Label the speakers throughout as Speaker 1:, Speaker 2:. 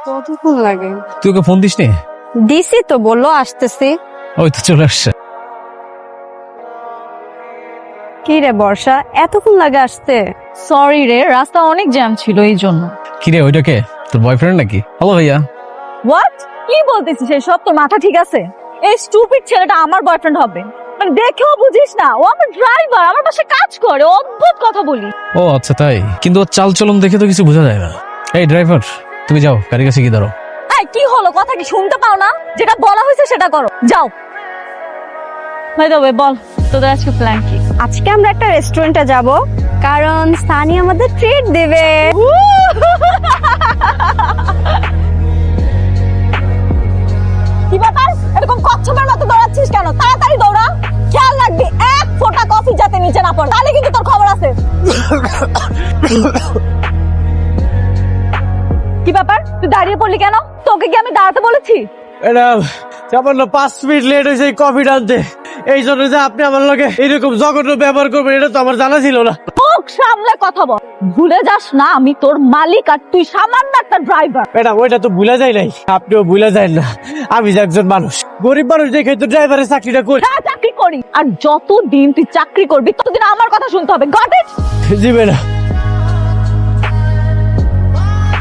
Speaker 1: কতক্ষণ লাগে?
Speaker 2: তুই ওকে ফোন দিস নি?
Speaker 1: দিছি তো, বললো আসতেছি।
Speaker 2: ওই তো চলে আসছে।
Speaker 1: কি রে বর্ষা, এতক্ষণ লাগে আসতে?
Speaker 3: সরি রে, রাস্তা অনেক জ্যাম ছিল এই জন্য।
Speaker 2: কিরে ওইটাকে তোর বয়ফ্রেন্ড নাকি? হ্যালো ভাইয়া।
Speaker 3: হোয়াট? কি বলতেছিস এসব? তোর মাথা ঠিক আছে? এই স্টুপিড ছেলেটা আমার বয়ফ্রেন্ড হবে? মানে দেখেও বুঝিস না ও আমার ড্রাইভার, আমার পাশে কাজ করে। অদ্ভুত কথা বলি।
Speaker 2: ও আচ্ছা তাই, কিন্তু ওর চাল চলন দেখে তো কিছু বোঝা যায় না। এই ড্রাইভার, তুমি যাও গাড়ির কাছে গিয়ে দাঁড়াও।
Speaker 3: এই কি হলো, কথা কি শুনতে পাও না? যেটা বলা হয়েছে সেটা করো, যাও। ভাই দেবে বল, তোদের আজকে প্ল্যান কি?
Speaker 1: আজকে আমরা একটা রেস্টুরেন্টে যাব, কারণ সানি আমাদের ট্রিট দেবে।
Speaker 3: কি ব্যাপার, এরকম কচ্ছপের মতো দৌড়াচ্ছিস কেন? তাড়াতাড়ি দৌড়া, খেয়াল রাখবি এক ফোঁটা কফি যাতে নিচে না পড়ে, তাহলে কিন্তু তোর খবর আছে। কি ব্যাপার, তুই দাঁড়িয়ে পড়লি কেন? তোকে কি আমি দাঁড়াতে বলেছি?
Speaker 4: ম্যাডাম, সামান্য 5 মিনিট লেট হয়েছে এই কফিটা আনতে। এই জন্য যে আপনি আমার লগে এরকম জঘন্য ব্যবহার করবেন এটা তো আমার জানা ছিল না।
Speaker 3: মুখ সামলে কথা বল, ভুলে যাস না আমি তোর মালিক আর তুই সামান্য একটা ড্রাইভার।
Speaker 4: ম্যাডাম, ওইটা তো ভুলা যায় নাই, আপনিও ভুলা যায় না। আমি যে একজন মানুষ, গরিব মানুষ দেখে তো ড্রাইভারের চাকরিটা করি।
Speaker 3: হ্যাঁ চাকরি করি, আর যতদিন তুই চাকরি করবি ততদিন আমার কথা শুনতে হবে। Got it?
Speaker 4: G madam.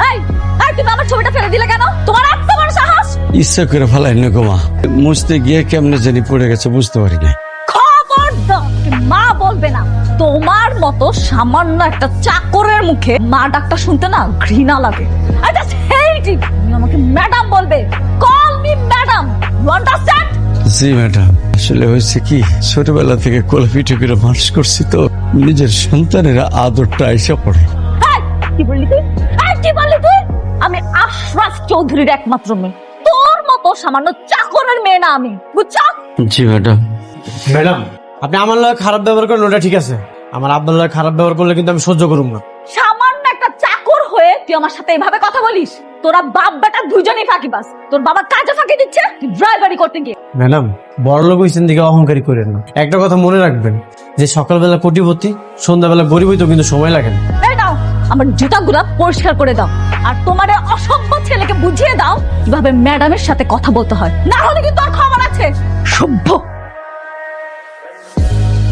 Speaker 3: এই এই, তুমি আমার ছবিটা ফেলে দিলে কেন? তোমার এত বড় সাহস!
Speaker 5: ইচ্ছা করে ফেলাই না গোমা, মুছতে গিয়ে কেমনে জানি পড়ে গেছে, বুঝতে পারি না।
Speaker 3: খবরদার, মা বলবে না। তোমার মতো সামান্য একটা চাকরের মুখে মা ডাকটা শুনতে না ঘৃণা লাগে। I just hate it. তুমি আমাকে ম্যাডাম বলবে, call me madam, you understand?
Speaker 5: জি ম্যাডাম, আসলে হয়েছে কি, ছোটবেলা থেকে কোলে পিঠে করে মানুষ করছি তো, নিজের সন্তানেরা আদরটা আইসা পড়ে।
Speaker 3: এই, কি বললি তুই? কি বললি তুই? আমি আশরাফ চৌধুরীর একমাত্র মেয়ে, তোর মতো সামান্য চাকরের মেয়ে না আমি, বুঝছো?
Speaker 5: জি ম্যাডাম।
Speaker 4: ম্যাডাম, আপনি আমার লগে খারাপ ব্যবহার করেন ওটা ঠিক আছে, আমার আব্বার লগে খারাপ ব্যবহার করলে কিন্তু আমি সহ্য করুম না।
Speaker 3: সামান্য একটা চাকর হয়ে তুই আমার সাথে এভাবে কথা বলিস? তোরা বাপ বেটা দুজনেই ফাঁকিবাজ। তোর বাবা কাজে ফাঁকি দিচ্ছে, তুই ড্রাইভারি করতে গিয়ে।
Speaker 4: ম্যাডাম, বড় লোক হইছেন দিকে অহংকারী করেন না। একটা কথা মনে রাখবেন, যে সকালবেলা কোটিপতি, সন্ধ্যাবেলা গরিব হইতেও কিন্তু সময় লাগে না।
Speaker 3: এই নাও, আমার জুতাগুলা পরিষ্কার করে দাও, আর তোমার এই অসভ্য ছেলেকে বুঝিয়ে দাও কিভাবে ম্যাডামের সাথে কথা বলতে হয়, না হলে কিন্তু আর খবর আছে। সভ্য।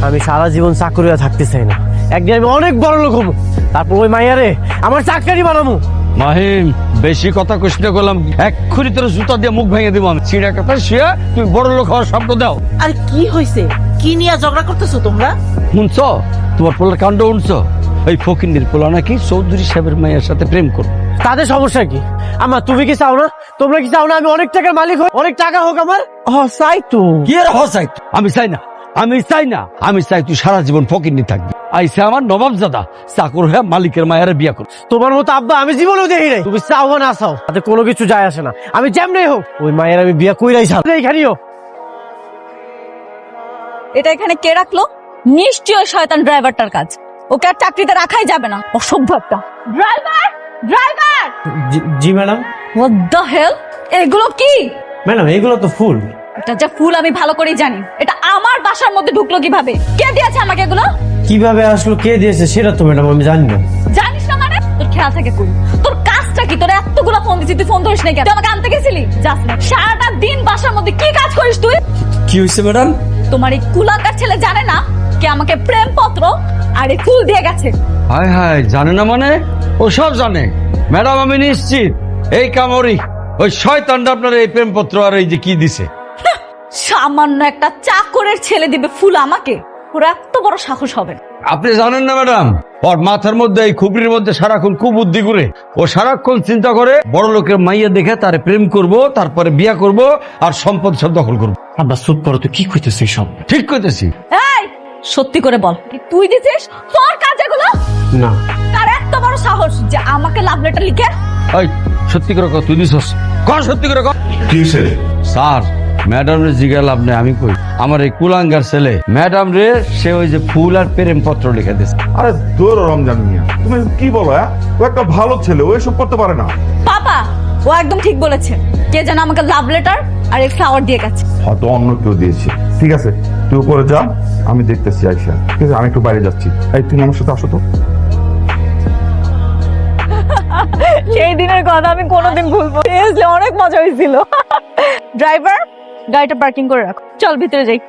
Speaker 4: আমি সারা জীবন চাকরি হয়ে থাকতে চাই না, একদিন আমি অনেক বড় লোক হবো, তারপর ওই মাইয়ারে আমার চাকরি বানাবো।
Speaker 5: মাহিম, বেশি কথা কষ্ট করলাম, এক্ষুনি তোর জুতা দিয়ে মুখ ভেঙে দিব আমি। চিড়া কথা শুয়ে তুমি বড় লোক হওয়ার শব্দ দাও।
Speaker 6: আর কি হয়েছে? কি নিয়ে ঝগড়া করতেছো তোমরা?
Speaker 5: শুনছ তোমার পোলার কাণ্ড? শুনছ ওই ফকিন্দির পোলা নাকি চৌধুরী সাহেবের মায়ের সাথে প্রেম করবে।
Speaker 4: তাদের সমস্যা কি? আমার তুমি কি চাও না? তোমরা কি চাও না আমি অনেক টাকার মালিক হই, অনেক টাকা হোক আমার? চাই তো।
Speaker 5: কি আর হসাই? আমি চাই না, আমি চাই না, আমি চাই তুই সারা জীবন ফকিন্নি থাকবি। আইসা আমার নবাবজাদা চাকর হয়ে মালিকের মায়ের বিয়া কর।
Speaker 4: তোমার মতো আব্বা আমি জীবনেও দেখি নাই। তুমি চাও বা না চাও তাতে কোনো কিছু যায় আসে না, আমি যেমনি হোক ওই মায়ের আমি বিয়া কইরাই চাও। এইখানেও
Speaker 3: এটা এখানে কে রাখলো? নিশ্চয়ই শয়তান ড্রাইভারটার কাজ। ওকে আর চাকরিতে রাখাই যাবে না, অসভ্য একটা। Driver, driver!
Speaker 4: জি ম্যাডাম।
Speaker 3: What the hell? এগুলো কি?
Speaker 4: ম্যাডাম, এগুলো তো ফুল।
Speaker 3: এটা যে ফুল আমি ভালো করেই জানি। এটা আমার বাসার মধ্যে ঢুকলো কিভাবে? কে দিয়েছে আমাকে এগুলো?
Speaker 4: কিভাবে আসলো, কে দিয়েছে সেটা তো ম্যাডাম আমি জানি না।
Speaker 3: জানিস না মানে? তোর খেয়াল থাকে কই? তোর কাজটা কি? তোর এতগুলো ফোন দিছি, তুই ফোন ধরিস নাই কেন? তুই আমাকে আনতে গেছিলি? যাস না। সারাটা দিন বাসার মধ্যে কি কাজ করিস তুই?
Speaker 5: কি হয়েছে ম্যাডাম?
Speaker 3: তোমার এই কুলাঙ্গার ছেলে জানে না কে আমাকে প্রেমপত্র আর এই ফুল দিয়ে গেছে?
Speaker 5: হায় হায়, জানে না মানে? ও সব জানে ম্যাডাম, আমি নিশ্চিত এই কামড়ি ওই শয়তানটা আপনার এই প্রেমপত্র আর এই যে কি দিছে।
Speaker 3: সামান্য একটা চাকরের ছেলে দিবে ফুল আমাকে? ওর এত বড় সাহস হবে?
Speaker 5: আপনি জানেন না ম্যাডাম, ওর মাথার মধ্যে এই খুবরির মধ্যে সারাক্ষণ কুবুদ্ধি করে, ও সারাক্ষণ চিন্তা করে বড় লোকের মাইয়া দেখে তারে প্রেম করব, তারপরে বিয়া করব, আর সম্পদ সব দখল করব।
Speaker 4: আব্বা চুপ করো তো, কি কইতেছিস সব?
Speaker 5: ঠিক কইতেছি।
Speaker 3: এই সত্যি করে বল, কি তুই দিছিস তোর কাজ এগুলো?
Speaker 4: না।
Speaker 3: তার এত বড় সাহস যে আমাকে লাভ লেটার লিখে?
Speaker 5: ওই সত্যি করে কর, তুই দিছস? কর সত্যি করে কর।
Speaker 7: কি হয়েছে?
Speaker 5: স্যার, ম্যাডাম রে জিজ্ঞাসা লাভ নেই, আমি কই আমার এই কুলাঙ্গার ছেলে ম্যাডাম রে সে ওই যে ফুল আর প্রেম পত্র লিখে দিচ্ছে।
Speaker 7: আরে দূর রমজান মিয়া, তুমি কি বলো? ও একটা ভালো ছেলে, ও এসব করতে পারে না।
Speaker 3: পাপা, ও একদম ঠিক বলেছে। কে যেন আমাকে লাভ লেটার আর এই ফ্লাওয়ার দিয়ে গেছে।
Speaker 7: হয়তো অন্য কেউ দিয়েছে। ঠিক আছে, তুই উপরে যা, আমি দেখতেছি আইসা। ঠিক আছে, আমি একটু বাইরে যাচ্ছি। এই তুমি আমার সাথে আসো তো।
Speaker 3: সেই দিনের কথা আমি কোনোদিন ভুলবো না। Seriously, অনেক মজা হয়েছিল। ড্রাইভার, গাড়িটা পার্কিং করে রাখো, চল ভিতরে যাই।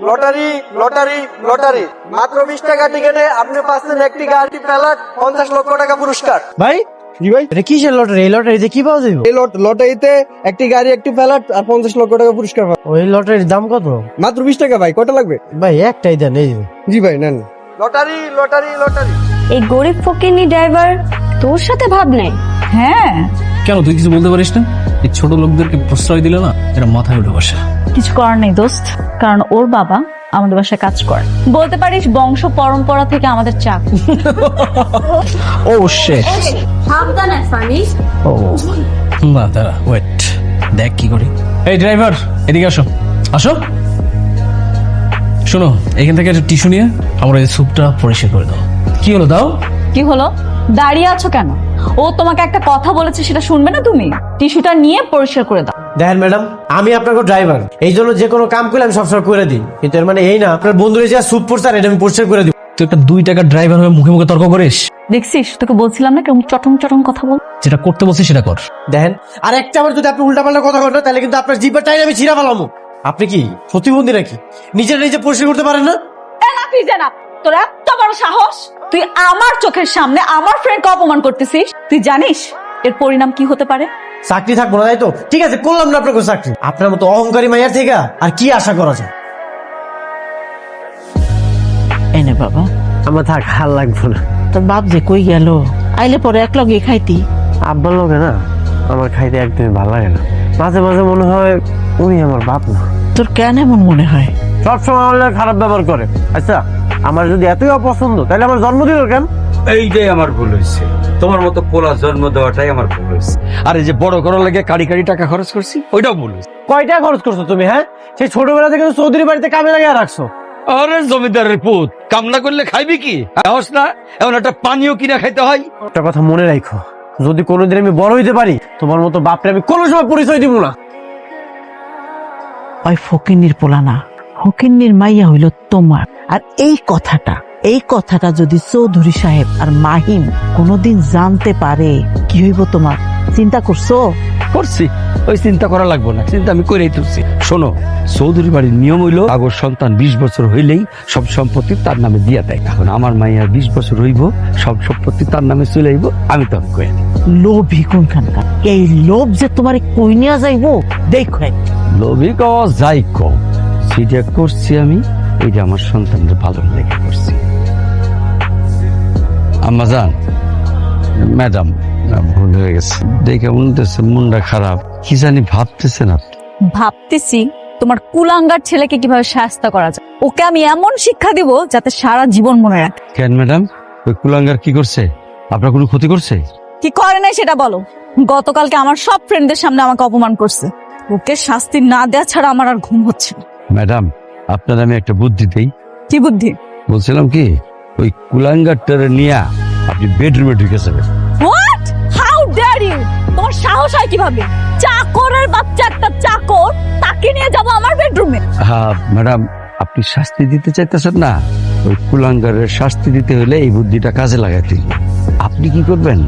Speaker 4: লটারি লটারি লটারি, মাত্র 20 টাকা টিকেটে আপনি পাচ্ছেন একটি গাড়ি প্যালাট, 50 লক্ষ টাকা পুরস্কার। ভাই জি ভাই, এটা কিসের লটারি? এই লটারিতে কি পাওয়া যাবে?
Speaker 8: এই লটারিতে একটি গাড়ি, একটি প্যালাট আর 50 লক্ষ টাকা পুরস্কার পাবেন।
Speaker 4: ওই লটারির দাম কত?
Speaker 8: মাত্র 20 টাকা ভাই, কয়টা লাগবে?
Speaker 4: ভাই একটাই দেন, এই যে।
Speaker 8: জি ভাই নেন।
Speaker 4: Lottery lottery lottery.
Speaker 1: এই গরিব ফকিনি ড্রাইভার তোর সাথে ভাব নেই?
Speaker 3: হ্যাঁ,
Speaker 2: কেন তুই কিছু বলতে পারিস না? এই ছোট লোকদেরকে প্রশ্রয় দিলে না এটা মাথায় উঠে বসে।
Speaker 3: কিছু করার নেই দোস্ত, কারণ ওর বাবা আমাদের বাসায় কাজ করে। বলতে পারিস বংশ পরম্পরা থেকে আমাদের চাক।
Speaker 2: ও শিট।
Speaker 1: সাবধানে ফানি।
Speaker 2: ও না, দাঁড়া, ওয়েট, দেখ কি করি। এই ড্রাইভার, এদিকে আসো, আসো। শোনো, এখান থেকে একটা টিস্যু নিয়ে আমার এই স্যুপটা পরিষ্কার করে দাও। কি হলো, দাও।
Speaker 3: কি হলো? দাঁড়িয়ে আছো কেন? ও তোমাকে একটা কথা বলেছে, সেটা শুনবে না তুমি? টিস্যুটা নিয়ে পরিষ্কার করে দাও।
Speaker 4: দেখেন ম্যাডাম, আমি আপনাকে ড্রাইভার, এই জন্য যে কোনো কাম করলে আমি সবসময় করে দিই, কিন্তু এর মানে এই না আপনার বন্ধুরা যে স্যুপ পড়ছে আর এটা আমি পরিষ্কার করে দিই।
Speaker 2: তুই একটা 2 টাকার ড্রাইভার হয়ে মুখে মুখে তর্ক করিস।
Speaker 3: দেখছিস, তোকে বলছিলাম না কেমন চটং চটং কথা বল।
Speaker 2: যেটা করতে বলছিস সেটা কর।
Speaker 4: দেখেন, আর একটা বার যদি আপনি উল্টাপাল্টা কথা বলেন তাহলে কিন্তু আপনার জিভের টাইম আমি ছিঁড়া ফেলামু। আপনি কি প্রতিবন্ধী নাকি? নিজের নিজে পরিষ্কার করতে পারেন না?
Speaker 3: তোর এত বড় সাহস, তুই আমার চোখের সামনে আমার ফ্রেন্ডকে অপমান করতেছিস। তুই জানিস এর পরিণাম কি হতে পারে?
Speaker 4: চাকরি থাকবো না, তাই তো? ঠিক আছে, করলাম না আপনাকে চাকরি। আপনার মতো অহংকারী মাইয়ার থেকে আর কি আশা করা যায়?
Speaker 6: এনে বাবা,
Speaker 4: আমার থাক, হাল লাগবো না।
Speaker 6: তোর বাপ যে কই গেল, আইলে পরে এক লগে খাইতি।
Speaker 4: আব্বার লোকে না আমার খাইতে একদমই ভালো লাগে না। মাঝে মাঝে মনে হয় উনি আমার বাপ না।
Speaker 6: তোর কেন এমন মনে হয়?
Speaker 4: সবসময় আমার লাগে খারাপ ব্যবহার করে। আচ্ছা, আমার যদি এতই অপছন্দ তাহলে আমার জন্ম দিল কেন?
Speaker 5: এইটাই আমার ভুল হয়েছে, তোমার মতো পোলা জন্ম দেওয়াটাই আমার ভুল হয়েছে। আর এই যে বড় করার লাগে কাড়ি কাড়ি টাকা খরচ করছি, ওইটাও ভুল হয়েছে।
Speaker 4: কয়টা খরচ করছো তুমি? হ্যাঁ, সেই ছোটবেলা থেকে তো চৌধুরী বাড়িতে কামে লাগিয়ে রাখছো।
Speaker 5: আরে জমিদারের পুত, কাম না করলে খাইবি কি? হস না, এমন একটা পানীয় কিনা খাইতে হয়।
Speaker 4: একটা কথা মনে রাখো, যদি কোনোদিন আমি বড় হইতে পারি, তোমার মতো বাপরে আমি কোনো সময় পরিচয় দিব না।
Speaker 6: ওই ফকিন্নির পোলা না, ফকিন্নির মাইয়া হইল তোমার। আর এই কথাটা যদি চৌধুরী সাহেব আর মাহিম কোনোদিন জানতে পারে, কি হইব তোমার? চিন্তা করছো?
Speaker 5: করছি, ওই চিন্তা করা লাগবো না, চিন্তা আমি করেই তুলছি। শোনো, চৌধুরী বাড়ির নিয়ম হইলো আগর সন্তান 20 বছর হইলেই সব সম্পত্তি তার নামে দিয়া দেয়। এখন আমার মাইয়ার 20 বছর হইব, সব সম্পত্তি তার নামে চলে আইব, আমি তখন কয়ে দিই।
Speaker 6: লোভী কোনখানকার! এই লোভ যে তোমার কই নিয়া যাইবো দেখো।
Speaker 5: লোভী কওয়া যাই কম, সেটা করছি আমি, এইটা আমার সন্তানদের ভালো লেগে করছি। আম্মাজান, ম্যাডাম, ভুল হয়ে গেছে, দেখে মনতেছে মনটা খারাপ, কি জানি ভাবতেছেন আপনি?
Speaker 3: ভাবতেছি তোমার কুলাঙ্গার ছেলেকে কিভাবে শাস্তা করা যায়। ওকে আমি এমন শিক্ষা দিব যাতে সারা জীবন মনে রাখে।
Speaker 5: কেন ম্যাডাম, ওই কুলাঙ্গার কি করছে? আপনার কোনো ক্ষতি করছে?
Speaker 3: কি করে নাই সেটা বলো। গতকালকে আমার সব ফ্রেন্ডদের সামনে আমাকে অপমান করছে। ওকে শাস্তি না দেওয়া ছাড়া আমার আর ঘুম হচ্ছে না।
Speaker 5: ম্যাডাম, আপনার আমি একটা বুদ্ধি দেই।
Speaker 3: কি বুদ্ধি?
Speaker 5: বলছিলাম কি, ওই কুলাঙ্গারটারে নিয়ে আপনি বেডরুমে ঢুকে যাবেন।
Speaker 3: হোয়াট? How dare you! তোমার সাহস হয় কিভাবে? চাকরের বাচ্চা একটা চাকর, তাকে নিয়ে যাব আমার বেডরুমে?
Speaker 5: হ্যাঁ ম্যাডাম, আপনি শাস্তি দিতে চাইতেছেন না, ওই কুলাঙ্গারের শাস্তি দিতে হলে এই বুদ্ধিটা কাজে লাগাইতে হবে। আপনি কি করবেন,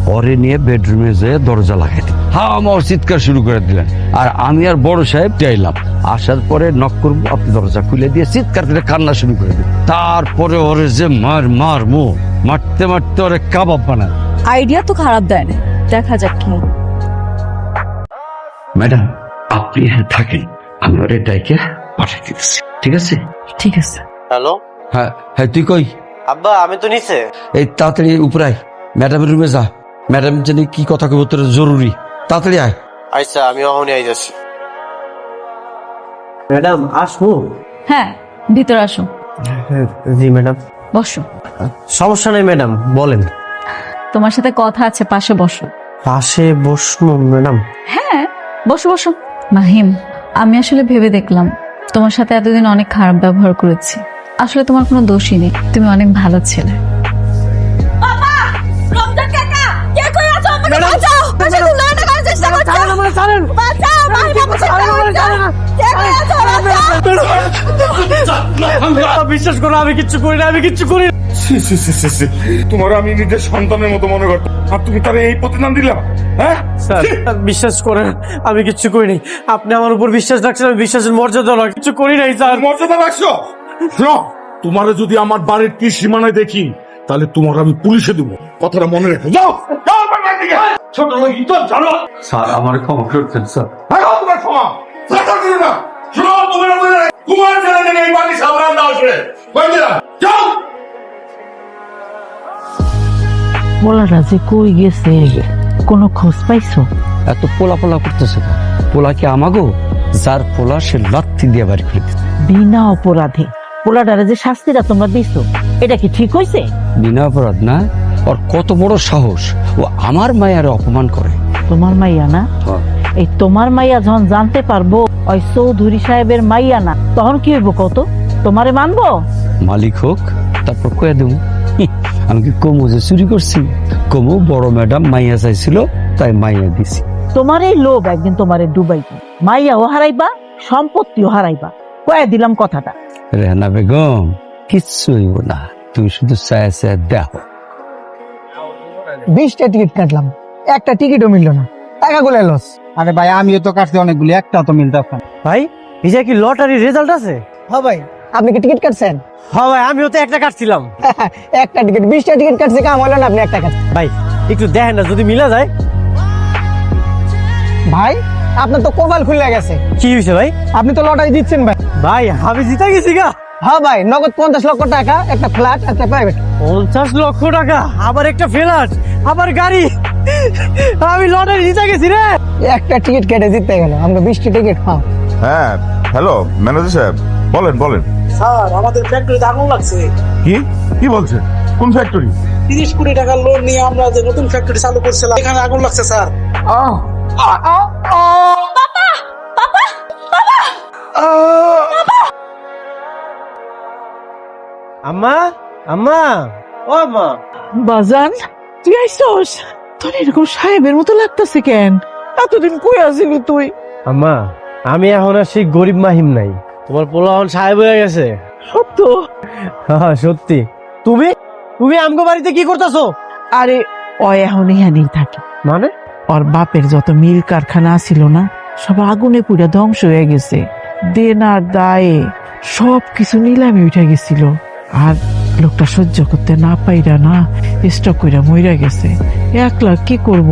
Speaker 5: পরে নিয়ে বেডরুমে যেয়ে দরজা লাগাইতে, হ্যাঁ আমার চিৎকার শুরু করে দিলেন, আর আমি আর বড় সাহেব চাইলাম, আসার পরে নক করবো, আপনি দরজা খুলে দিয়ে চিৎকার করে কান্না শুরু করে দিন। তারপরে ওরে যে মারমু, মারতে মারতে ওরে কাবাব বানায়।
Speaker 3: আইডিয়া তো খারাপ দেয় না, দেখা যাক কি।
Speaker 5: ম্যাডাম, আপনি থাকেন, আমি ওরে ডাইকে পাঠিয়ে দিতেছি, ঠিক আছে?
Speaker 3: ঠিক আছে।
Speaker 4: হ্যালো,
Speaker 5: হ্যাঁ হ্যাঁ, তুই কই?
Speaker 4: আব্বা আমি তো নিচে।
Speaker 5: এই তাড়াতাড়ি উপরে আয়, ম্যাডামের রুমে যা, ম্যাডাম জানি কি কথা কব, তোর জরুরি, তাড়াতাড়ি আয়।
Speaker 4: আচ্ছা, আমি এখনই আই যাচ্ছি। ম্যাডাম আসবো?
Speaker 3: হ্যাঁ, ভিতরে আসো,
Speaker 4: জি ম্যাডাম।
Speaker 3: বসো।
Speaker 4: সমস্যা নেই ম্যাডাম, বলেন।
Speaker 3: তোমার সাথে কথা আছে, পাশে বসো।
Speaker 4: পাশে বসবো ম্যাডাম?
Speaker 3: হ্যাঁ, বসো বসো। মাহিম, আমি আসলে ভেবে দেখলাম তোমার সাথে এতদিন অনেক খারাপ ব্যবহার করেছি। আসলে তোমার কোনো দোষই নেই, তুমি অনেক ভালো ছেলে।
Speaker 4: বিশ্বাস করো, আমি কিচ্ছু করি না, আমি কিচ্ছু করি না।
Speaker 7: ছি, ছি, ছি, ছি, ছি। তোমার আমি নিজের সন্তানের মতো মনে করতো, আর তুমি তার এই প্রতিদান দিলা, হ্যাঁ?
Speaker 4: স্যার বিশ্বাস করেন আমি কিচ্ছু করিনি, আপনি আমার উপর বিশ্বাস রাখছেন, আমি বিশ্বাসের মর্যাদা রাখ কিছু করি নাই স্যার।
Speaker 7: মর্যাদা রাখছো? শোনো, তোমারে যদি আমার বাড়ির কি সীমানায় দেখি, তাহলে তোমার আমি পুলিশে দেবো, কথাটা মনে রেখো। যাও যাও বাড়ির দিকে। ছোট লোক ইজ্জত জানো।
Speaker 5: স্যার আমার ক্ষমা করতেন স্যার।
Speaker 7: হ্যাঁ, তোমার ক্ষমা স্যার দিও না। শোনো, তোমার ছেলে থেকে এই বাড়ি সামলান দাও সে। যাও।
Speaker 6: পোলাটা যে কই গেছে কোনো খোঁজ পাইছো?
Speaker 5: এত পোলা পোলা করতেছে কেন? পোলা কি আমাগো? যার পোলা সে লাথি দিয়ে বাড়ি করে দিত।
Speaker 6: বিনা অপরাধে পোলাটারে যে শাস্তিটা তোমরা দিছো এটা কি ঠিক হইছে?
Speaker 5: বিনা অপরাধ না, ওর কত বড় সাহস, ও আমার মায়ের অপমান করে।
Speaker 6: তোমার মাইয়া না? এই তোমার মাইয়া যখন জানতে পারবো ওই চৌধুরী সাহেবের মাইয়া না, তখন কি হইব কত? তোমারে মানবো?
Speaker 5: মালিক হোক, তারপর কয়ে দেবো আমি কি কমু যে চুরি করছি? কমু বড় ম্যাডাম মাইয়া চাইছিল তাই মাইয়া দিছি।
Speaker 6: তোমার এই লোভ একদিন তোমারে ডুবাইবে, মাইয়াও হারাইবা সম্পত্তিও হারাইবা, কয়ে দিলাম কথাটা।
Speaker 5: রেহানা বেগম, কিচ্ছু হইব না, তুমি শুধু চায় চায় দেখো।
Speaker 8: 20টা টিকিট কাটলাম, একটা টিকিটও মিলল না, টাকা গুলো লস। আরে ভাই আমিও তো কাটছি অনেকগুলি, একটা তো মিলতে পারে।
Speaker 4: ভাই এই যে কি লটারি রেজাল্ট আছে?
Speaker 8: হ্যাঁ ভাই, আপনি কি টিকিট কাটছেন?
Speaker 4: হ্যাঁ ভাই আমিও তো একটা কাটছিলাম।
Speaker 8: একটা টিকিট, 20টা টিকিট কাটছে, কাম হলো না, আপনি একটা কাটছেন।
Speaker 4: ভাই একটু দেখেন না যদি মিলা যায়।
Speaker 8: ভাই আপনার তো কপাল খুলে গেছে,
Speaker 4: কি হয়েছে ভাই?
Speaker 8: আপনি তো লটারি দিচ্ছেন ভাই।
Speaker 4: ভাই আমি জিতে গেছি গা।
Speaker 8: হ্যাঁ ভাই, নগদ 50 লক্ষ টাকা, একটা ফ্ল্যাট, একটা প্রাইভেট।
Speaker 4: 50 লক্ষ টাকা, আবার একটা ফ্ল্যাট, আবার গাড়ি, আমি লটারি জিতে গেছি রে।
Speaker 8: একটা টিকিট কেটে জিততে গেল, আমরা 20টি টিকিট। হ্যাঁ
Speaker 7: হ্যাঁ, হ্যালো ম্যানেজার সাহেব, বলেন বলেন।
Speaker 9: স্যার আমাদের ফ্যাক্টরিতে আগুন লাগছে।
Speaker 7: কি কি বলছেন? কোন ফ্যাক্টরি?
Speaker 9: 30 কোটি টাকার লোন নিয়ে আমরা যে নতুন ফ্যাক্টরি চালু করছিলাম, এখানে আগুন লাগছে স্যার।
Speaker 4: আম্মা, আম্মা, ও আম্মা।
Speaker 6: বাজান তুই আইসস? তোর এরকম সাহেবের মতো লাগতেছে কেন? এতদিন কই আসিলি তুই?
Speaker 4: আম্মা আমি এখন আর সেই গরিব মাহিম নাই, তোমার পোলা এখন সাহেব হয়ে গেছে।
Speaker 6: সত্য?
Speaker 4: হ্যাঁ সত্যি। তুমি তুমি আমগো বাড়িতে কি করতেছো?
Speaker 6: আরে ও এখন এখানেই থাকে।
Speaker 4: মানে
Speaker 6: ওর বাপের যত মিল কারখানা ছিল না সব আগুনে পুড়ে ধ্বংস হয়ে গেছে, দেনার দায়ে সব কিছু নিলামে উঠে গেছিল, আর লোকটা সহ্য করতে না পাইরা না স্টক কইরা মইরা গেছে। একলা কি করব,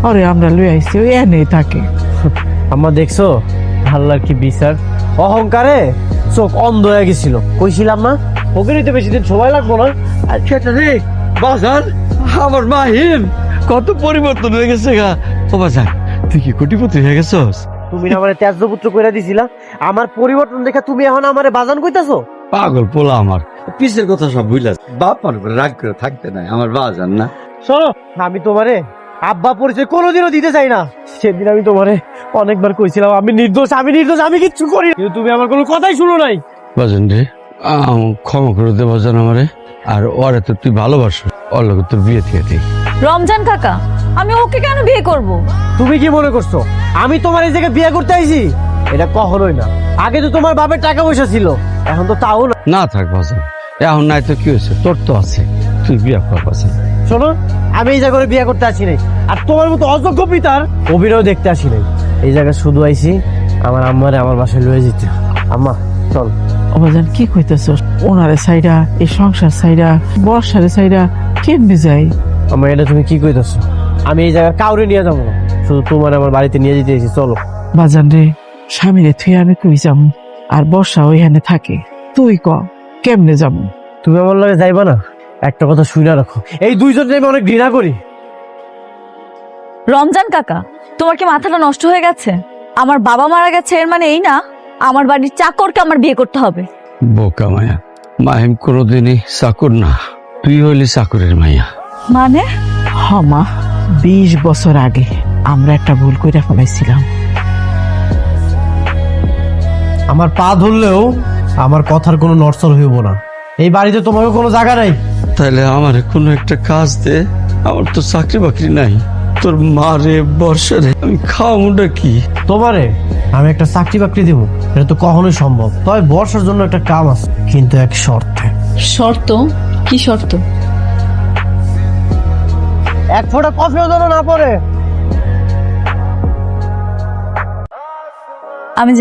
Speaker 6: আরে আমরা লই আইছি, ওই এনেই থাকে।
Speaker 4: আম্মা দেখছো আল্লাহর কি বিচার, অহংকারে চোখ অন্ধ হয়ে গেছিল। কইছিলাম না ওকে নিতে বেশি দিন সময় লাগবো না।
Speaker 5: আচ্ছা রে বাজার, আমার মাহিম কত পরিবর্তন হয়ে গেছে গা। ও বাজার, তুই কি কোটিপতি হয়ে গেছস?
Speaker 4: তুমি না আমারে ত্যাজ্যপুত্র কইরা দিছিলা, আমার পরিবর্তন দেখে তুমি এখন আমারে বাজান কইতাছো?
Speaker 5: পাগল পোলা আমার, পিসের কথা সব ভুলে বাপ আমার উপরে রাগ করে থাকতে নাই, আমার বাজার না।
Speaker 4: শোনো, আমি তোমারে আব্বা পরিচয় কোনোদিনও দিতে চাই না। সেদিন আমি তোমারে অনেকবার কইছিলাম আমি নির্দোষ, আমি নির্দোষ, আমি কিচ্ছু করি, কিন্তু তুমি আমার কোনো কথাই শুনো নাই।
Speaker 5: বাজান রে, ক্ষমা করে দে বাজান আমারে, আর ওরে তো তুই ভালোবাসো, ওর লোক তোর বিয়ে দিয়ে দিই।
Speaker 3: রমজান কাকা, আমি ওকে কেন বিয়ে করব?
Speaker 4: তুমি কি মনে করছো আমি তোমার এই জায়গায় বিয়ে করতে আইছি? এটা কখনোই না। আগে তো তোমার বাপের টাকা পয়সা ছিল, এখন তো তাও না।
Speaker 5: না থাক বাজান, এখন নাই তো কি হয়েছে, তোর তো আছে, তুই বিয়ে কর বাজান।
Speaker 4: শোনো, আমি এই জায়গায় বিয়ে করতে আসি নাই, আর তোমার মতো অযোগ্য পিতার অভিনয় দেখতে আসি নাই। এই জায়গায় শুধু আইছি আমার আম্মারে আমার বাসায় লয়ে যেতে। আম্মা চল।
Speaker 6: অবাজান কি কইতেছ? ওনারে সাইডা, এই সংসার সাইডা, বর্ষারে সাইডা কেমনে যাই?
Speaker 4: আমার এটা তুমি কি কইতেছো? আমি এই জায়গায় কাউরে নিয়ে যাবো না, শুধু তোমার আমার বাড়িতে নিয়ে যেতে এসেছি। চলো।
Speaker 6: বাজান রে, স্বামীরে থুয়ে আমি কই যাম, আর বর্ষা ওইখানে থাকে, তুই ক কেমনে যাবো?
Speaker 4: তুমি আমার লগে যাইবা না? একটা কথা শুনে রাখো, এই দুইজনকে আমি অনেক ঘৃণা করি।
Speaker 3: রমজান কাকা, তোমার কি মাথাটা নষ্ট হয়ে গেছে? আমার বাবা মারা গেছে এর মানে এই না আমার বাড়ির চাকরকে আমার বিয়ে করতে হবে।
Speaker 5: বোকা মায়া, মাহিম কোনোদিনই চাকর না, তুই হইলি চাকরের মাইয়া।
Speaker 3: মানে?
Speaker 6: হমা 20 বছর আগে আমরা একটা ভুল কইরা ফেলাইছিলাম।
Speaker 4: আমার পা ধরলেও আমার কথার কোনো নড়চড় হইব না। এই বাড়িতে তোমাকে কোনো জায়গা নাই।
Speaker 5: তাহলে আমার কোনো একটা কাজ দে, আমার তো চাকরি বাকরি নাই। তোর মারে বর্ষারে আমি খাওয়ামুটা কি?
Speaker 4: তোমারে আমি একটা চাকরি বাকরি দেব, এটা তো কখনোই সম্ভব। তবে বর্ষার জন্য একটা কাম আছে, কিন্তু এক শর্তে।
Speaker 3: শর্ত? কি শর্ত?
Speaker 4: এক ফোঁটা কফিও যেন না পড়ে।
Speaker 3: আমি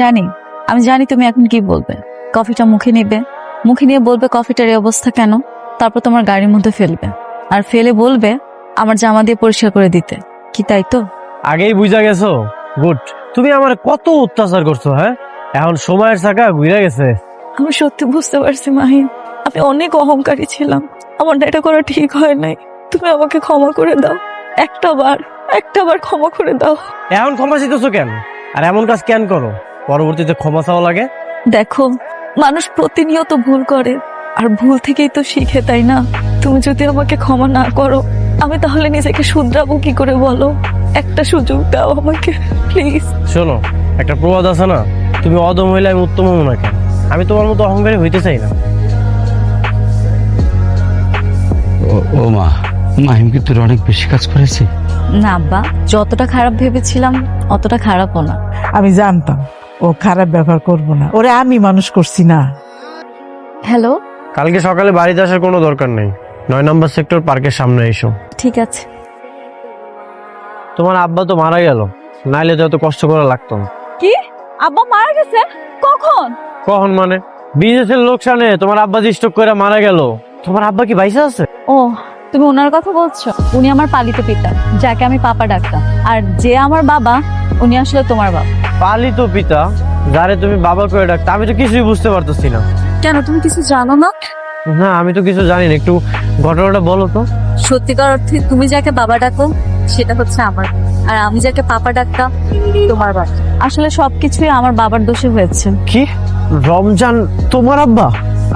Speaker 3: জানি তুমি এখন কি বলবে। কফিটা মুখে নিবে, মুখে নিয়ে বলবে কফিটার এই অবস্থা কেন, তারপর তোমার গাড়ির মধ্যে ফেলবে, আর ফেলে বলবে আমার জামা দিয়ে পরিষ্কার করে দিতে। কি তাই তো?
Speaker 4: আগেই বুঝা গেছো? গুড। তুমি আমার কত অত্যাচার করছো, হ্যাঁ? এখন সময়ের চাকা ঘুরে গেছে।
Speaker 3: আমি সত্যি বুঝতে পারছি মাহিম, আমি অনেক অহংকারী ছিলাম। আমার না এটা করা ঠিক হয় নাই। তুমি আমাকে ক্ষমা করে দাও, একটা বার ক্ষমা করে দাও।
Speaker 4: এখন ক্ষমা চাইতেছো কেন? আর এমন কাজ কেন করো পরবর্তীতে ক্ষমা চাওয়া লাগে?
Speaker 3: দেখো, মানুষ প্রতিনিয়ত ভুল করে, আর ভুল থেকেই তো শিখে, তাই না? তুমি যদি আমাকে ক্ষমা না করো, আমি তাহলে নিজেকে শুধরাবো কি করে বলো? একটা সুযোগ দাও আমাকে প্লিজ।
Speaker 4: শোনো, একটা প্রবাদ আছে না, তুমি অদম হইলে আমি উত্তম হবো না কেন? আমি তোমার মতো অহংকারী হইতে চাই না।
Speaker 5: ও মা, মাহিম কি তোর অনেক বেশি কাজ করেছে?
Speaker 3: না আব্বা, যতটা খারাপ ভেবেছিলাম অতটা খারাপও না।
Speaker 6: আমি জানতাম ও খারাপ ব্যবহার করব না, ওরে আমি মানুষ করছি না।
Speaker 3: হ্যালো,
Speaker 4: কালকে সকালে বাড়িতে আসার কোনো দরকার নেই। 9 নম্বর সেক্টর পার্কের সামনে এসো।
Speaker 3: ঠিক আছে।
Speaker 4: তোমার আব্বা তো মারা গেল, নাইলে তো এত কষ্ট করা লাগতো না।
Speaker 3: কি? আব্বা মারা গেছে? কখন?
Speaker 4: কখন মানে? বিজনেসের লোকসানে তোমার আব্বা স্ট্রোক করে মারা গেল। তোমার আব্বা কি বাইসা আছে?
Speaker 3: ও, তুমি ওনার কথা বলছো? উনি আমার পালিত পিতা, যাকে আমি পাপা ডাকতাম। আর যে আমার বাবা, উনি আসলে তোমার বাবা।
Speaker 4: পালিত পিতা যারে তুমি বাবা করে ডাকতে, আমি তো কিছুই বুঝতে পারতেছি না।
Speaker 3: কেন, তুমি কিছু জানো না?
Speaker 4: না, আমি তো কিছু জানি না। একটু ঘটনাটা বলো তো।
Speaker 3: সত্যিকার অর্থে তুমি যাকে বাবা ডাকো সেটা হচ্ছে আমার, আর আমি যাকে পাপা ডাকতাম তোমার বাবা। আসলে সবকিছুই আমার বাবার দোষে হয়েছে।
Speaker 4: কি? রমজান তোমার আব্বা?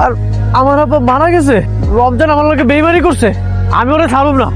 Speaker 4: আর আমার আব্বা মারা গেছে? রমজান আমার লোকে বেইমানি করছে? আমি ওরে ছাড়ুম না,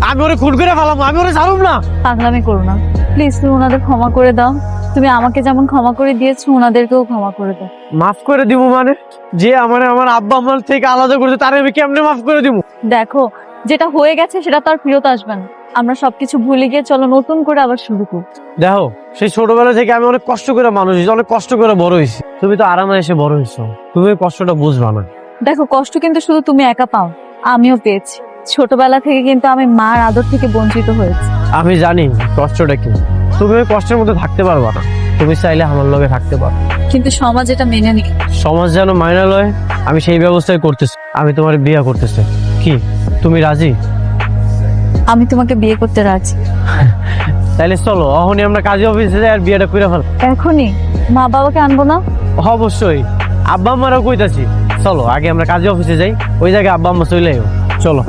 Speaker 4: আমি ওরে খুন করে ফেলাম, আমি ওরে ছাড়ুম না।
Speaker 3: পাগলামি করো না প্লিজ, তুমি ওনাদের ক্ষমা করে দাও। তুমি আমাকে যেমন ক্ষমা করে দিয়েছো, ওনাদেরকেও ক্ষমা করে দাও।
Speaker 4: মাফ করে দিব মানে? যে আমার আব্বা আমার থেকে আলাদা করছে তারে আমি কেমনে মাফ করে দিব?
Speaker 3: দেখো, যেটা হয়ে গেছে সেটা তো আর ফেরত আসবে না। আমরা সবকিছু ভুলে গিয়ে চলো নতুন করে আবার শুরু করি।
Speaker 4: দেখো, সেই ছোটবেলা থেকে আমি অনেক কষ্ট করে মানুষ হয়েছি, অনেক কষ্ট করে বড় হয়েছি। তুমি তো আরামে এসে বড় হয়েছো, তুমি ওই কষ্টটা বুঝবা না।
Speaker 3: দেখো, কষ্ট কিন্তু শুধু তুমি একা পাও, আমিও পেয়েছি। ছোটবেলা থেকে কিন্তু আমি মার আদর থেকে বঞ্চিত হয়েছি।
Speaker 4: আমি জানি কষ্টটা কি। তুমি ওই কষ্টের মধ্যে থাকতে পারবা না। তুমি চাইলে আমার লগে থাকতে পারো,
Speaker 3: কিন্তু সমাজ এটা মেনে নিক।
Speaker 4: সমাজ যেন মাইনা লয়, আমি সেই ব্যবস্থাই করতেছি। আমি তোমার বিয়ে করতেছি। কি তুমি রাজি?
Speaker 3: আমি তোমাকে বিয়ে করতে রাজি।
Speaker 4: তাইলে চলো, এখনই আমরা কাজী অফিসে যাই আর বিয়েটা করে ফেল।
Speaker 3: এখনই? মা বাবাকে আনবো না?
Speaker 4: অবশ্যই, আব্বা আম্মারাও কইতাছি। চলো আগে আমরা কাজী অফিসে যাই, ওই জায়গায় আব্বা আম্মা চলে আইও। চলো।